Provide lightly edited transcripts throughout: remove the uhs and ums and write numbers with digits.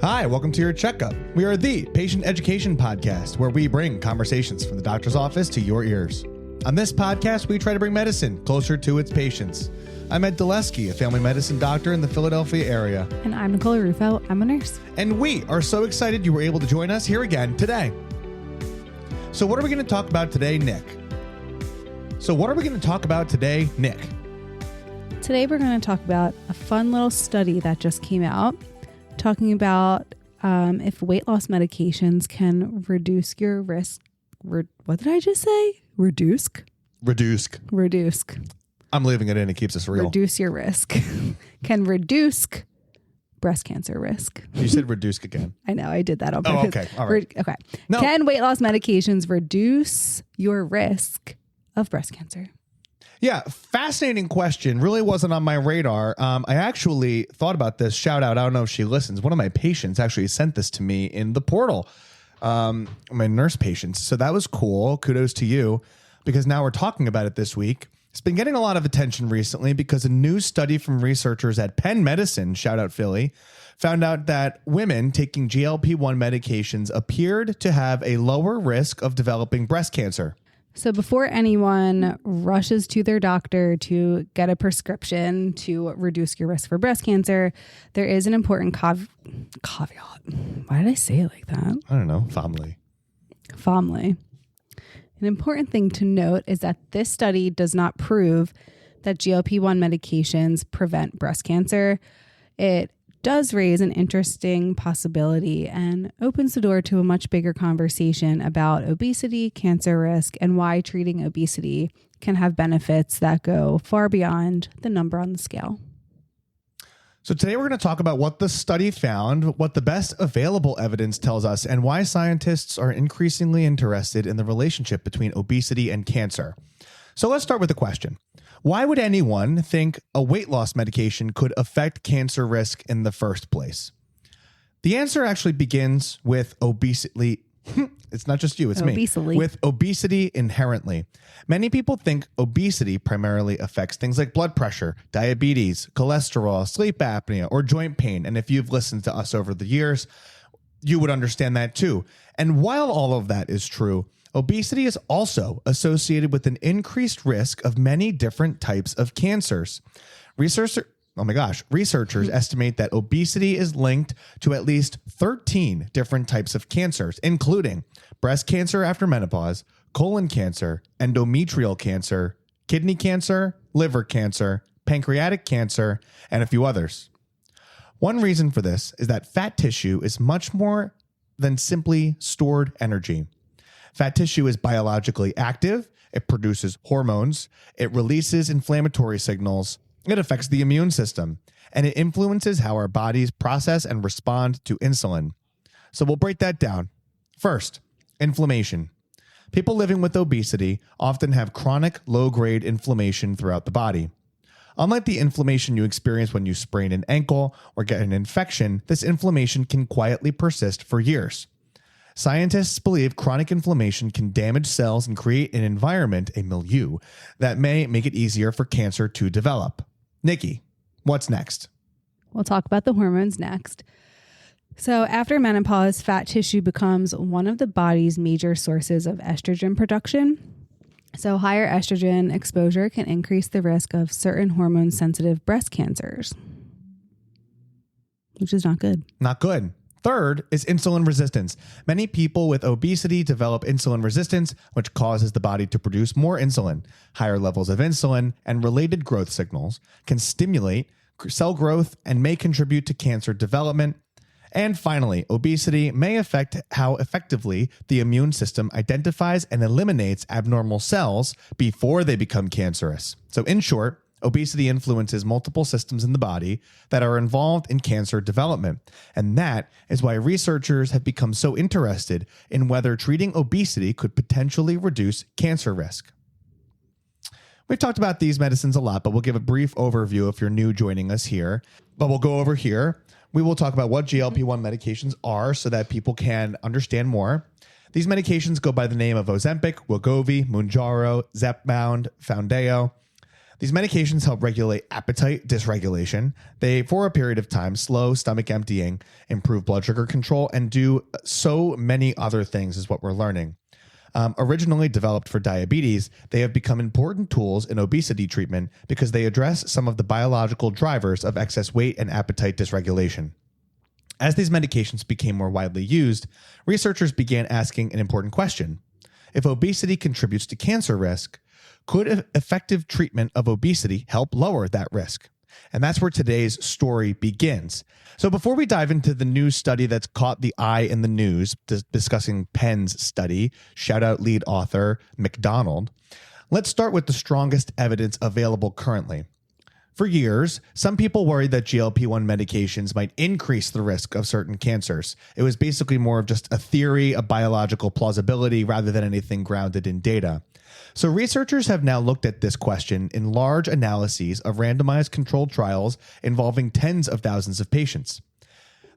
Hi, welcome to your checkup. We are the patient education podcast where we bring conversations from the doctor's office to your ears. On this podcast, we try to bring medicine closer to its patients. I'm Ed Dulesky, a family medicine doctor in the Philadelphia area. And I'm Nicole Rufo. I'm a nurse. And we are so excited you were able to join us here again today. So what are we going to talk about today, Nick? Today we're going to talk about a fun little study that just came out talking about if weight loss medications can reduce your risk. What did I just say? Reduce. I'm leaving it in. It keeps us real. Reduce your risk. Can reduce breast cancer risk. You said reduce again. I know. I did that on purpose. Oh, okay. All right. Okay. No. Can weight loss medications reduce your risk of breast cancer? Yeah, fascinating question. Really wasn't on my radar. I actually thought about this. Shout out. I don't know if she listens. One of my patients actually sent this to me in the portal. My nurse patients. So that was cool. Kudos to you, because now we're talking about it this week. It's been getting a lot of attention recently because a new study from researchers at Penn Medicine, shout out Philly, found out that women taking GLP1 medications appeared to have a lower risk of developing breast cancer. So before anyone rushes to their doctor to get a prescription to reduce your risk for breast cancer, there is an important caveat. Why did I say it like that? I don't know. Family. An important thing to note is that this study does not prove that GLP-1 medications prevent breast cancer. It does raise an interesting possibility and opens the door to a much bigger conversation about obesity, cancer risk, and why treating obesity can have benefits that go far beyond the number on the scale. So today we're going to talk about what the study found, what the best available evidence tells us, and why scientists are increasingly interested in the relationship between obesity and cancer. So let's start with the question. Why would anyone think a weight loss medication could affect cancer risk in the first place? The answer actually begins with obesity. It's not just you, it's Obesity. me. With obesity inherently. Many people think obesity primarily affects things like blood pressure, diabetes, cholesterol, sleep apnea, or joint pain. And if you've listened to us over the years, you would understand that too. And while all of that is true, obesity is also associated with an increased risk of many different types of cancers. Researchers estimate that obesity is linked to at least 13 different types of cancers, including breast cancer after menopause, colon cancer, endometrial cancer, kidney cancer, liver cancer, pancreatic cancer, and a few others. One reason for this is that fat tissue is much more than simply stored energy. Fat tissue is biologically active, it produces hormones, it releases inflammatory signals, it affects the immune system, and it influences how our bodies process and respond to insulin. So we'll break that down. First, inflammation. People living with obesity often have chronic low-grade inflammation throughout the body. Unlike the inflammation you experience when you sprain an ankle or get an infection, this inflammation can quietly persist for years. Scientists believe chronic inflammation can damage cells and create an environment, a milieu, that may make it easier for cancer to develop. Nikki, what's next? We'll talk about the hormones next. So after menopause, fat tissue becomes one of the body's major sources of estrogen production. So higher estrogen exposure can increase the risk of certain hormone-sensitive breast cancers, which is not good. Not good. Third is insulin resistance. Many people with obesity develop insulin resistance, which causes the body to produce more insulin. Higher levels of insulin and related growth signals can stimulate cell growth and may contribute to cancer development. And finally, obesity may affect how effectively the immune system identifies and eliminates abnormal cells before they become cancerous. So in short, obesity influences multiple systems in the body that are involved in cancer development. And that is why researchers have become so interested in whether treating obesity could potentially reduce cancer risk. We've talked about these medicines a lot, but we'll give a brief overview if you're new joining us here. But we'll go over here. We will talk about what GLP-1 medications are so that people can understand more. These medications go by the name of Ozempic, Wegovy, Mounjaro, Zepbound, Foundayo. These medications help regulate appetite dysregulation. They, for a period of time, slow stomach emptying, improve blood sugar control, and do so many other things is what we're learning. Originally developed for diabetes, they have become important tools in obesity treatment because they address some of the biological drivers of excess weight and appetite dysregulation. As these medications became more widely used, researchers began asking an important question. If obesity contributes to cancer risk, could effective treatment of obesity help lower that risk? And that's where today's story begins. So before we dive into the new study that's caught the eye in the news, discussing Penn's study, shout out lead author McDonald, let's start with the strongest evidence available currently. For years, some people worried that GLP-1 medications might increase the risk of certain cancers. It was basically more of just a theory, a biological plausibility, rather than anything grounded in data. So researchers have now looked at this question in large analyses of randomized controlled trials involving tens of thousands of patients.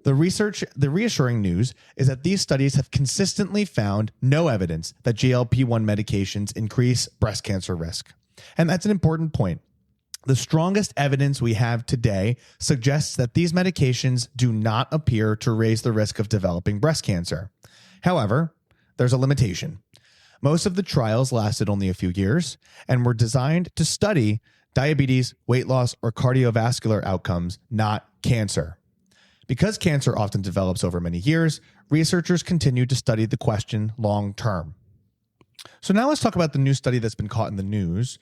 The reassuring news is that these studies have consistently found no evidence that GLP-1 medications increase breast cancer risk. And that's an important point. The strongest evidence we have today suggests that these medications do not appear to raise the risk of developing breast cancer. However, there's a limitation. Most of the trials lasted only a few years and were designed to study diabetes, weight loss, or cardiovascular outcomes, not cancer. Because cancer often develops over many years, researchers continue to study the question long term. So now let's talk about the new study that's been caught in the news.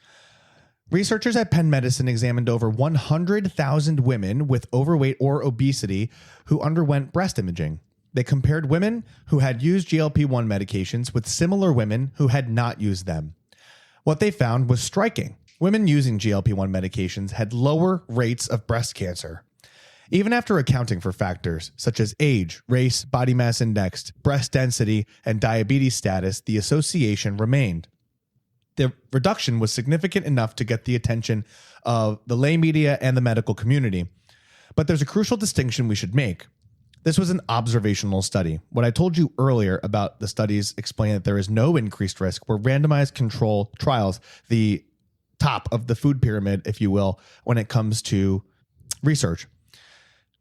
Researchers at Penn Medicine examined over 100,000 women with overweight or obesity who underwent breast imaging. They compared women who had used GLP-1 medications with similar women who had not used them. What they found was striking. Women using GLP-1 medications had lower rates of breast cancer. Even after accounting for factors such as age, race, body mass index, breast density, and diabetes status, the association remained. The reduction was significant enough to get the attention of the lay media and the medical community. But there's a crucial distinction we should make. This was an observational study. What I told you earlier about the studies explain that there is no increased risk were randomized control trials, the top of the food pyramid, if you will, when it comes to research.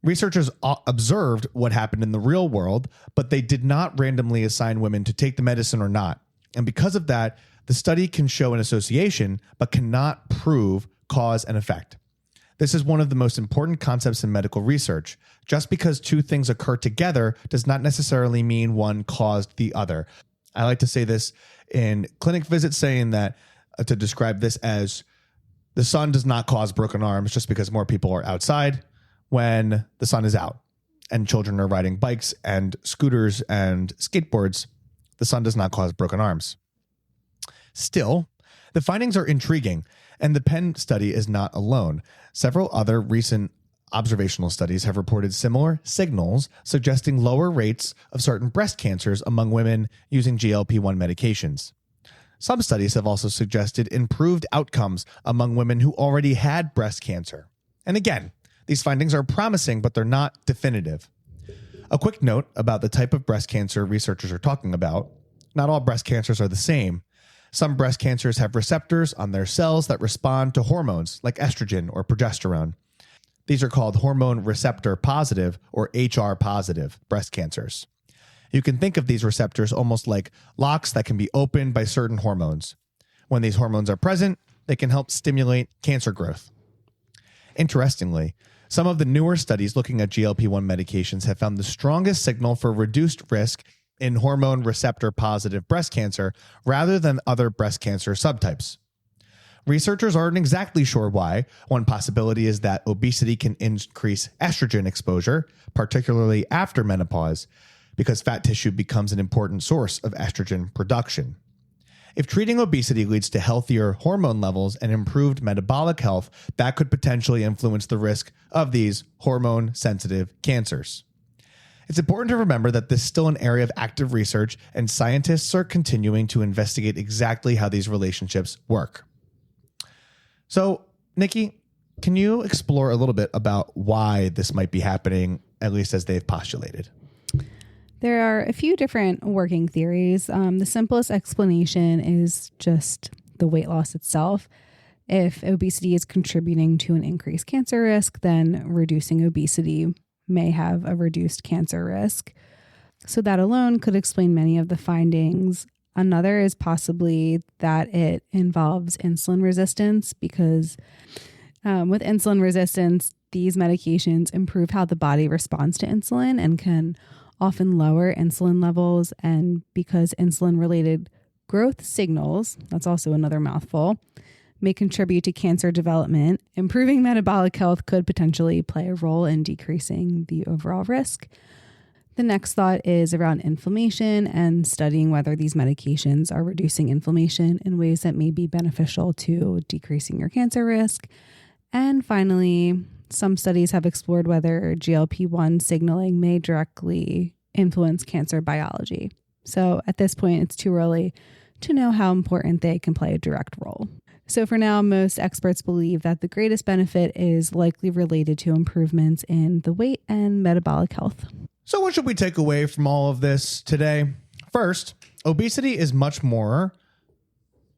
Researchers observed what happened in the real world, but they did not randomly assign women to take the medicine or not. And because of that, the study can show an association, but cannot prove cause and effect. This is one of the most important concepts in medical research. Just because two things occur together does not necessarily mean one caused the other. I like to say this in clinic visits, saying that to describe this as the sun does not cause broken arms just because more people are outside when the sun is out and children are riding bikes and scooters and skateboards. The sun does not cause broken arms. Still, the findings are intriguing, and the Penn study is not alone. Several other recent observational studies have reported similar signals suggesting lower rates of certain breast cancers among women using GLP-1 medications. Some studies have also suggested improved outcomes among women who already had breast cancer. And again, these findings are promising, but they're not definitive. A quick note about the type of breast cancer researchers are talking about. Not all breast cancers are the same. Some breast cancers have receptors on their cells that respond to hormones like estrogen or progesterone. These are called hormone receptor positive or HR positive breast cancers. You can think of these receptors almost like locks that can be opened by certain hormones. When these hormones are present, they can help stimulate cancer growth. Interestingly, some of the newer studies looking at GLP-1 medications have found the strongest signal for reduced risk in hormone receptor positive breast cancer rather than other breast cancer subtypes. Researchers aren't exactly sure why. One possibility is that obesity can increase estrogen exposure, particularly after menopause, because fat tissue becomes an important source of estrogen production. If treating obesity leads to healthier hormone levels and improved metabolic health, that could potentially influence the risk of these hormone-sensitive cancers. It's important to remember that this is still an area of active research, and scientists are continuing to investigate exactly how these relationships work. So, Nikki, can you explore a little bit about why this might be happening, at least as they've postulated? There are a few different working theories. The simplest explanation is just the weight loss itself. If obesity is contributing to an increased cancer risk, then reducing obesity may have a reduced cancer risk. So that alone could explain many of the findings. Another is possibly that it involves insulin resistance because with insulin resistance, these medications improve how the body responds to insulin and can often lower insulin levels. And because insulin-related growth signals, that's also another mouthful, may contribute to cancer development, improving metabolic health could potentially play a role in decreasing the overall risk. The next thought is around inflammation and studying whether these medications are reducing inflammation in ways that may be beneficial to decreasing your cancer risk. And finally, some studies have explored whether GLP1 signaling may directly influence cancer biology. So at this point, it's too early to know how important they can play a direct role. So for now, most experts believe that the greatest benefit is likely related to improvements in the weight and metabolic health. So what should we take away from all of this today? First, obesity is much more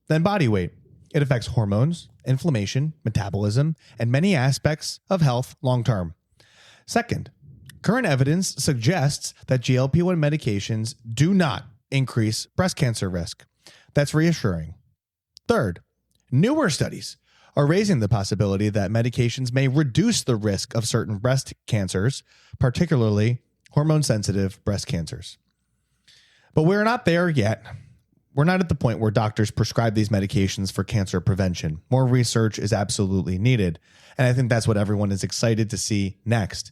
than body weight. It affects hormones, inflammation, metabolism, and many aspects of health long term. Second, current evidence suggests that GLP-1 medications do not increase breast cancer risk. That's reassuring. Third, newer studies are raising the possibility that medications may reduce the risk of certain breast cancers, particularly hormone-sensitive breast cancers. But we're not there yet. We're not at the point where doctors prescribe these medications for cancer prevention. More research is absolutely needed, and I think that's what everyone is excited to see next.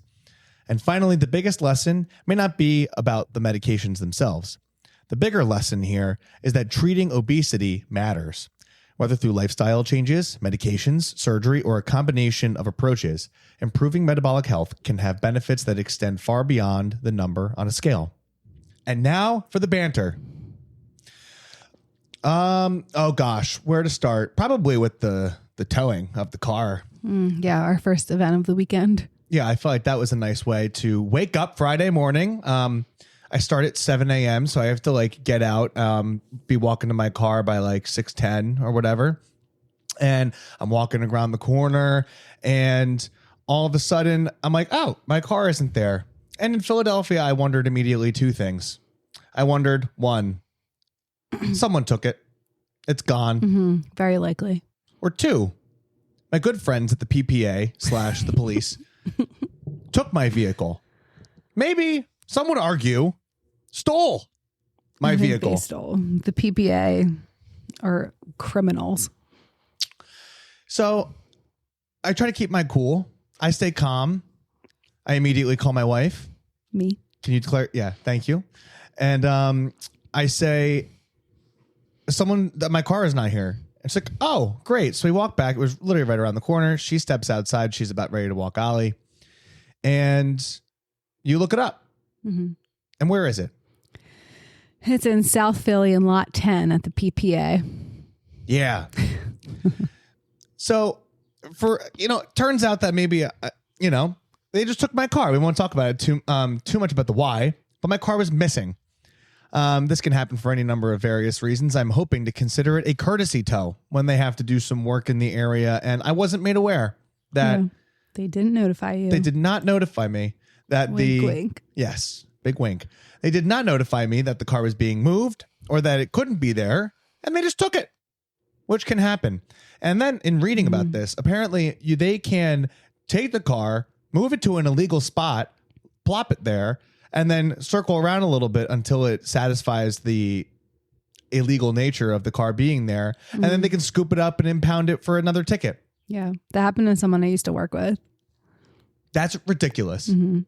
And finally, the biggest lesson may not be about the medications themselves. The bigger lesson here is that treating obesity matters. Whether through lifestyle changes, medications, surgery, or a combination of approaches, improving metabolic health can have benefits that extend far beyond the number on a scale. And now for the banter. Oh gosh, where to start? Probably with the towing of the car. Yeah, our first event of the weekend. Yeah, I feel like that was a nice way to wake up Friday morning. I start at 7 a.m., so I have to get out, be walking to my car by 6:10 or whatever. And I'm walking around the corner, and all of a sudden I'm like, oh, my car isn't there. And in Philadelphia, I wondered immediately two things. I wondered, one, someone took it. It's gone. Mm-hmm. Very likely. Or two, my good friends at the PPA / the police took my vehicle. Maybe, some would argue, stole my vehicle. They stole. The PPA are criminals. So I try to keep my cool. I stay calm. I immediately call my wife. Me. Can you declare? Yeah, thank you. And I say, my car is not here. It's like, oh, great. So we walk back. It was literally right around the corner. She steps outside. She's about ready to walk Ollie. And you look it up. Mm-hmm. And where is it? It's in South Philly in Lot 10 at the PPA. Yeah. So turns out that maybe, they just took my car. We won't talk about it too much about the why, but my car was missing. This can happen for any number of various reasons. I'm hoping to consider it a courtesy tow when they have to do some work in the area. And I wasn't made aware that they didn't notify you. They did not notify me that wink. Yes, big wink. They did not notify me that the car was being moved or that it couldn't be there. And they just took it, which can happen. And then in reading about this, apparently they can take the car, move it to an illegal spot, plop it there, and then circle around a little bit until it satisfies the illegal nature of the car being there. And then they can scoop it up and impound it for another ticket. Yeah. That happened to someone I used to work with. That's ridiculous. Mm-hmm.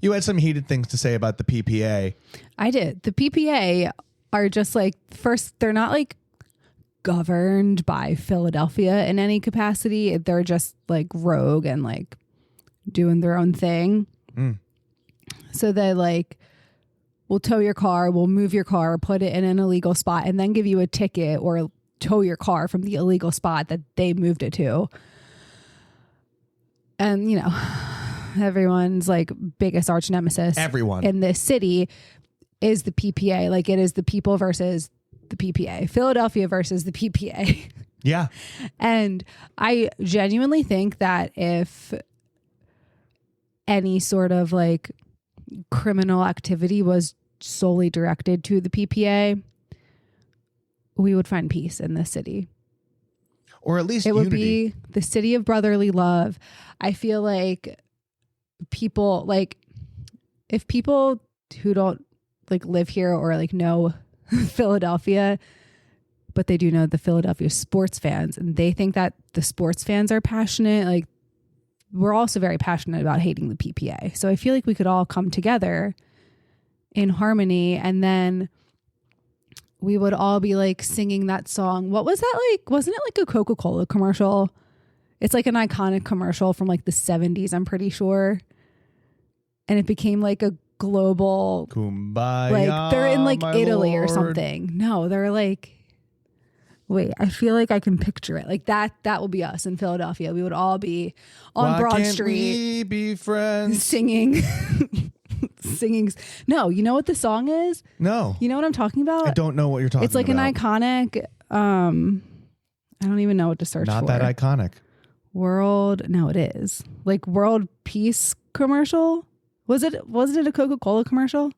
You had some heated things to say about the PPA. I did. The PPA are just first, they're not governed by Philadelphia in any capacity. They're just rogue and doing their own thing. So they will tow your car, will move your car, put it in an illegal spot, and then give you a ticket or tow your car from the illegal spot that they moved it to. And, everyone's biggest arch nemesis in this city is the PPA. It is the people versus the PPA. Philadelphia versus the PPA. Yeah. And I genuinely think that if any sort of like criminal activity was solely directed to the PPA, we would find peace in this city. Or at least it unity. would be the city of brotherly love. I feel like people, like, if people who don't like live here or like know Philadelphia, but they do know the Philadelphia sports fans, and they think that the sports fans are passionate, like, we're also very passionate about hating the PPA. So I feel like we could all come together in harmony, and then we would all be like singing that song. What was that like? Wasn't it like a Coca-Cola commercial? It's like an iconic commercial from like the 70s, I'm pretty sure. And it became like a global Kumbaya, like they're in like Italy Lord. or something. No, they're like, wait, I feel like I can picture it. Like that will be us in Philadelphia. We would all be on Why Broad can't Street we be friends? singing. No, you know what the song is? No. You know what I'm talking about? I don't know what you're talking about. It's like an iconic, I don't even know what to search for. Not that iconic. No, it is. Like World Peace commercial? Wasn't it a Coca-Cola commercial?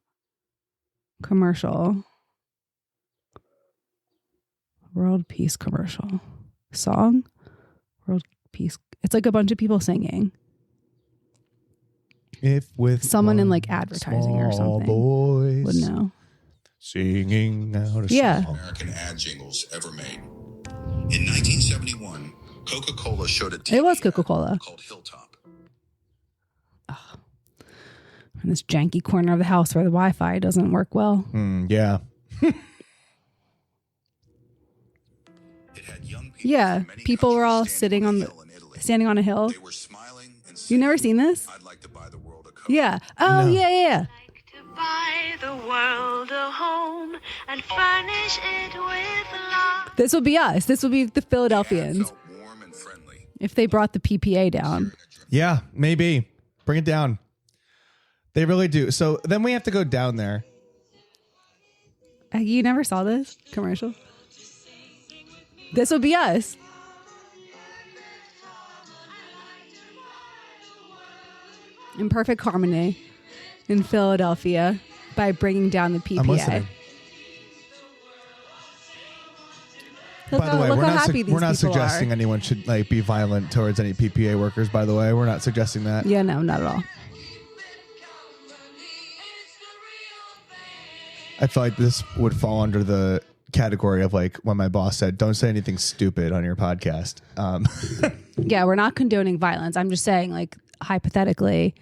World Peace commercial. Song? World Peace. It's like a bunch of people singing. If with someone in like advertising or something boys would know. Singing out a Yeah. song. American ad jingles ever made. In 1971, Coca-Cola showed a TV It was Coca-Cola. ad called Hilltop. In this janky corner of the house where the Wi-Fi doesn't work well. Yeah. It had young people Yeah, from many people were all countries sitting on hill in Italy. standing on a hill. They were smiling and You saying, never seen this? I'd like to buy the world a Coke. Yeah. Oh, No. yeah. To buy the world a home and furnish it with love. This would be us. This would be the The ad Philadelphians felt warm and friendly. if they brought the PPA down. Yeah, maybe. Bring it down. They really do. So then we have to go down there. You never saw this commercial? This would be us. In perfect harmony in Philadelphia by bringing down the PPA. I'm listening. By the way, look we're how not, happy these we're not people suggesting are. anyone should like be violent towards any PPA workers, by the way. We're not suggesting that. Yeah, no, not at all. I feel like this would fall under the category of like when my boss said, don't say anything stupid on your podcast. Yeah, we're not condoning violence. I'm just saying, like, hypothetically,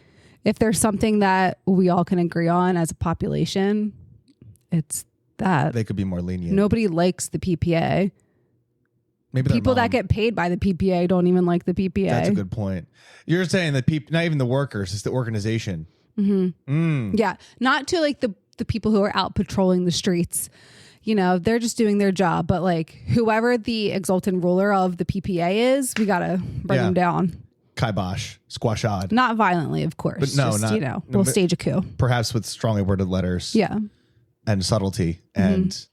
if there's something that we all can agree on as a population, it's that. They could be more lenient. Nobody likes the PPA. Maybe their People that mom. get paid by the PPA don't even like the PPA. That's a good point. You're saying that people, not even the workers, it's the organization. Yeah, not to like the people who are out patrolling the streets. You know, they're just doing their job. But like whoever the exultant ruler of the PPA is, we got to bring Yeah. them down. Kibosh, squashad. Not violently, of course. But no, just, not- you know, no, we'll but- stage a coup. Perhaps with strongly worded letters. Yeah. And subtlety and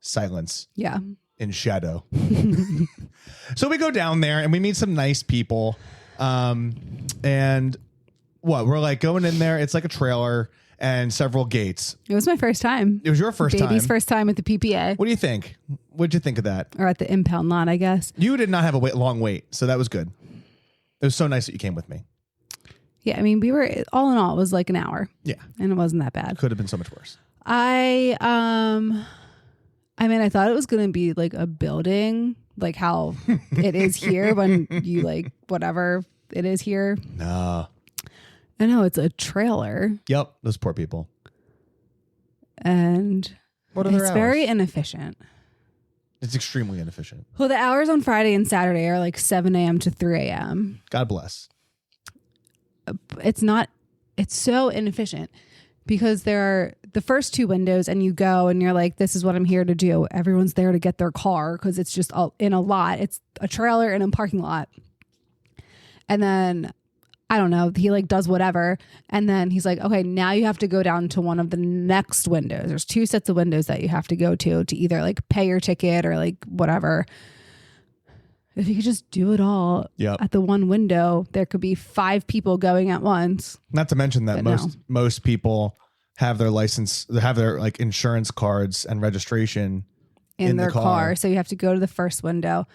silence Yeah. in shadow. So we go down there and we meet some nice people. And what? We're like going in there. It's like a trailer and several gates. It was my first time. It was your first Baby's time. first time at the PPA What do you think? What'd you think of that? or at the impound lot, I guess. You did not have a long wait, so that was good. It was so nice that you came with me. Yeah. I mean, we were all in all, it was like an hour Yeah. and it wasn't that bad. Could have been so much worse. I mean, I thought it was going to be like a building, like how it is here when you like whatever it is here. No. I know it's a trailer Yep. Those poor people. and What are their it's hours? very inefficient. It's extremely inefficient. Well, the hours on Friday and Saturday are like 7 a.m. to 3 a.m. God bless. It's so inefficient because there are the first two windows and you go and you're like, this is what I'm here to do. Everyone's there to get their car because it's just in a lot. It's a trailer in a parking lot. And then, I don't know, he like does whatever. And then he's like, okay, now you have to go down to one of the next windows. There's two sets of windows that you have to go to either like pay your ticket or like whatever. If you could just do it all at the one window, there could be 5 people going at once. Not to mention that But most people have their license, have their like insurance cards and registration in their car. So you have to go to the first window.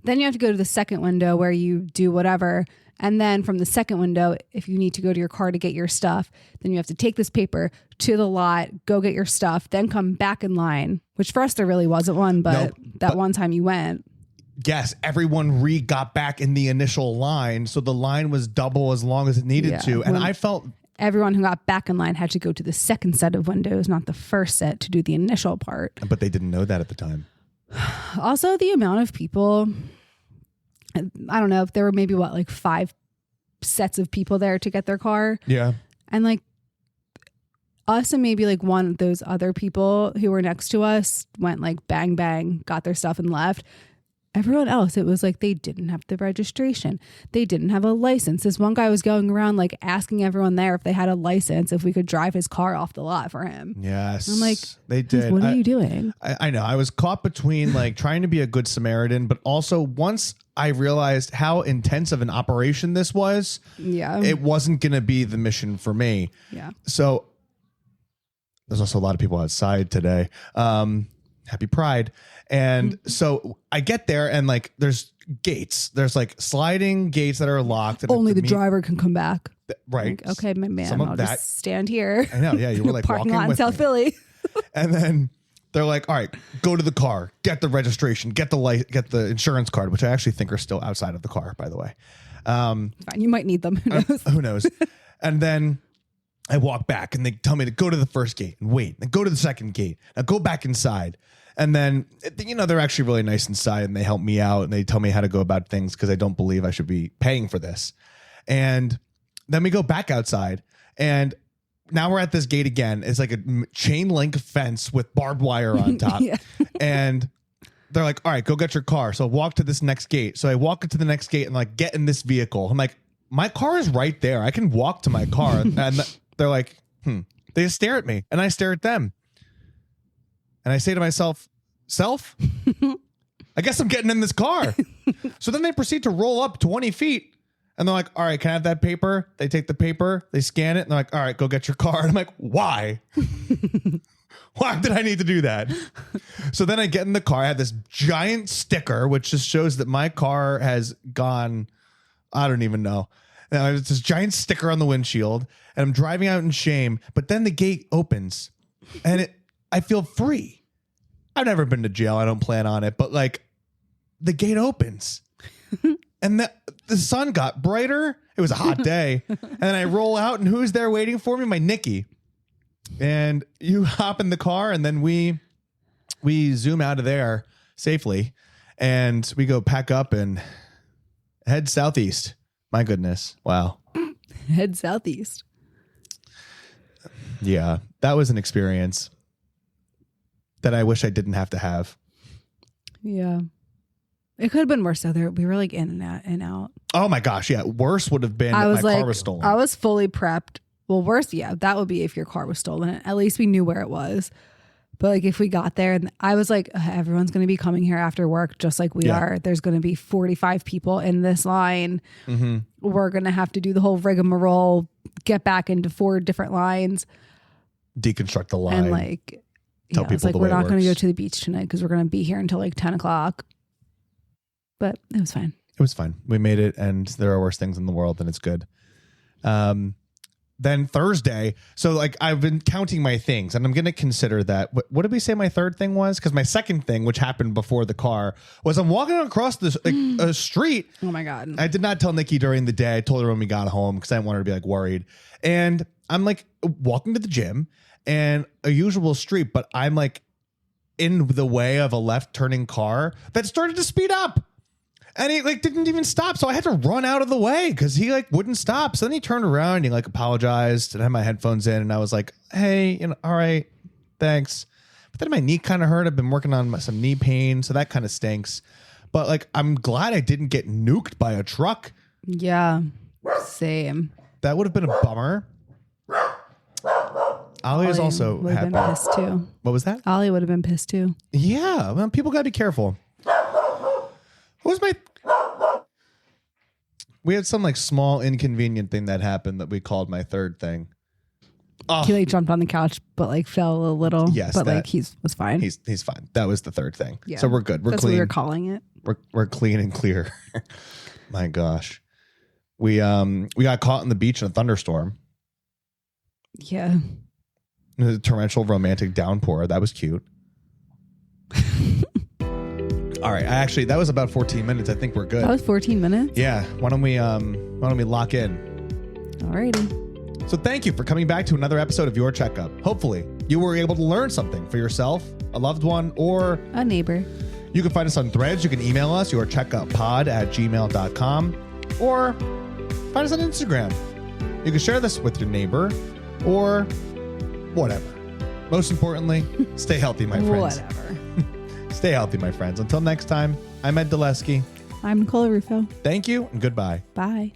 Then you have to go to the second window where you do whatever. And then from the second window, if you need to go to your car to get your stuff, then you have to take this paper to the lot, go get your stuff, then come back in line, which for us, there really wasn't one. But one time you went. Yes, everyone got back in the initial line. So the line was double as long as it needed to. And I felt... Everyone who got back in line had to go to the second set of windows, not the first set, to do the initial part. But they didn't know that at the time. Also, the amount of people, I don't know if there were maybe 5 sets of people there to get their car. Yeah. And like us and maybe like one of those other people who were next to us went like bang, bang, got their stuff and left. Everyone else, it was like they didn't have the registration. They didn't have a license. This one guy was going around like asking everyone there if they had a license, if we could drive his car off the lot for him. Yes. I'm like, they did. What are you doing? I know. I was caught between like trying to be a good Samaritan, but also once I realized how intense of an operation this was, it wasn't going to be the mission for me. Yeah. So there's also a lot of people outside today. Happy Pride. And so I get there and like there's gates. There's like sliding gates that are locked. And only the driver can come back. Right. Like, okay, my man, I'll just stand here. I know. Yeah. You were like parking walking lot in with South me. Philly. And then they're like, all right, go to the car, get the registration, get the insurance card, which I actually think are still outside of the car, by the way. Fine. You might need them. Who knows? Who knows? And then I walk back and they tell me to go to the first gate and wait, and go to the second gate. Now go back inside. And then, they're actually really nice inside and they help me out and they tell me how to go about things because I don't believe I should be paying for this. And then we go back outside and now we're at this gate again. It's like a chain link fence with barbed wire on top. And they're like, all right, go get your car. So I walk to this next gate. So I walk into the next gate and like get in this vehicle. I'm like, my car is right there. I can walk to my car. And they're like, They just stare at me and I stare at them. And I say to myself, I guess I'm getting in this car. So then they proceed to roll up 20 feet. And they're like, all right, can I have that paper? They take the paper, they scan it, and they're like, all right, go get your car. And I'm like, why? Why did I need to do that? So then I get in the car. I have this giant sticker, which just shows that my car has gone, I don't even know. It's this giant sticker on the windshield. And I'm driving out in shame. But then the gate opens. And I feel free. I've never been to jail. I don't plan on it. But like the gate opens and the sun got brighter. It was a hot day. And then I roll out and who's there waiting for me? My Nikki. And you hop in the car and then we zoom out of there safely and we go pack up and head southeast. My goodness. Wow. Head southeast. Yeah, that was an experience that I wish I didn't have to have. Yeah. It could have been worse though. We were like in and out. Oh my gosh. Yeah. Worse would have been if my car was stolen. I was fully prepped. Well, worse. Yeah. That would be if your car was stolen. At least we knew where it was. But like if we got there and I was like, everyone's going to be coming here after work, just like we are. There's going to be 45 people in this line. Mm-hmm. We're going to have to do the whole rigmarole, get back into 4 different lines. Deconstruct the line. And like, tell people it's like, the we're way it not going to go works. to the beach tonight because we're going to be here until like 10 o'clock. But it was fine. It was fine. We made it and there are worse things in the world and it's good. Then Thursday, so like I've been counting my things and I'm going to consider that. What did we say my third thing was? Because my second thing, which happened before the car, was I'm walking across this a street. Oh my God. I did not tell Nikki during the day. I told her when we got home because I didn't want her to be like worried. And I'm like walking to the gym and a usual street, but I'm like in the way of a left turning car that started to speed up. And he like didn't even stop. So I had to run out of the way because he like wouldn't stop. So then he turned around and he like apologized and I had my headphones in and I was like, hey, all right, thanks. But then my knee kind of hurt. I've been working on some knee pain. So that kind of stinks. But like, I'm glad I didn't get nuked by a truck. Yeah, same. That would have been a bummer. Ollie is also would have happy. been pissed too. What was that? Ollie would have been pissed too. Yeah. Well, people got to be careful. What was my We had some like small inconvenient thing that happened that we called my third thing. Oh, He like jumped on the couch, but like fell a little. Yes, but that- like was fine. he's fine. That was the third thing. Yeah. So we're good. We're That's clean. what we were calling it. We're clean and clear. My gosh. We got caught on the beach in a thunderstorm. Yeah. A torrential romantic downpour. That was cute. All right. That was about 14 minutes. I think we're good. That was 14 minutes. Yeah. Why don't we lock in? Alrighty. So thank you for coming back to another episode of Your Checkup. Hopefully you were able to learn something for yourself, a loved one, or A neighbor. you can find us on Threads. You can email us, yourcheckuppod@gmail.com, or find us on Instagram. You can share this with your neighbor or whatever. Most importantly, stay healthy, my friends. Whatever. Stay healthy, my friends. Until next time, I'm Ed Dulesky. I'm Nicole Rufo. Thank you and goodbye. Bye.